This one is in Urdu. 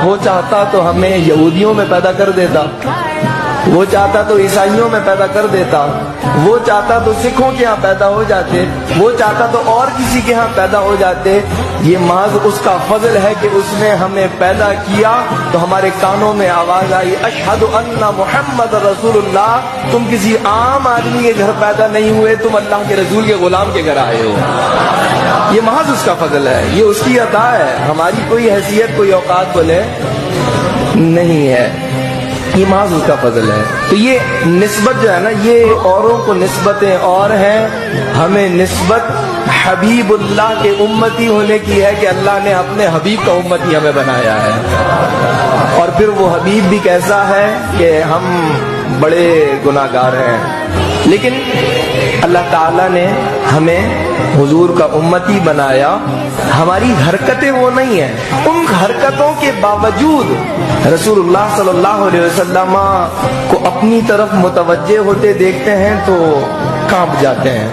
وہ چاہتا تو ہمیں یہودیوں میں پیدا کر دیتا، وہ چاہتا تو عیسائیوں میں پیدا کر دیتا، وہ چاہتا تو سکھوں کے ہاں پیدا ہو جاتے، وہ چاہتا تو اور کسی کے ہاں پیدا ہو جاتے۔ یہ محض اس کا فضل ہے کہ اس نے ہمیں پیدا کیا تو ہمارے کانوں میں آواز آئی اشہد ان محمد رسول اللہ۔ تم کسی عام آدمی کے گھر پیدا نہیں ہوئے، تم اللہ کے رسول کے غلام کے گھر آئے ہو۔ یہ محض اس کا فضل ہے، یہ اس کی عطا ہے، ہماری کوئی حیثیت کوئی اوقات بولے نہیں ہے، یہ محض اس کا فضل ہے۔ تو یہ نسبت جو ہے نا، یہ اوروں کو نسبتیں اور ہیں، ہمیں نسبت حبیب اللہ کے امتی ہونے کی ہے کہ اللہ نے اپنے حبیب کا امتی ہمیں بنایا ہے۔ اور پھر وہ حبیب بھی کیسا ہے کہ ہم بڑے گناہگار ہیں، لیکن اللہ تعالیٰ نے ہمیں حضور کا امتی بنایا۔ ہماری حرکتیں وہ نہیں ہیں، ان حرکتوں کے باوجود رسول اللہ صلی اللہ علیہ وسلم کو اپنی طرف متوجہ ہوتے دیکھتے ہیں تو کانپ جاتے ہیں۔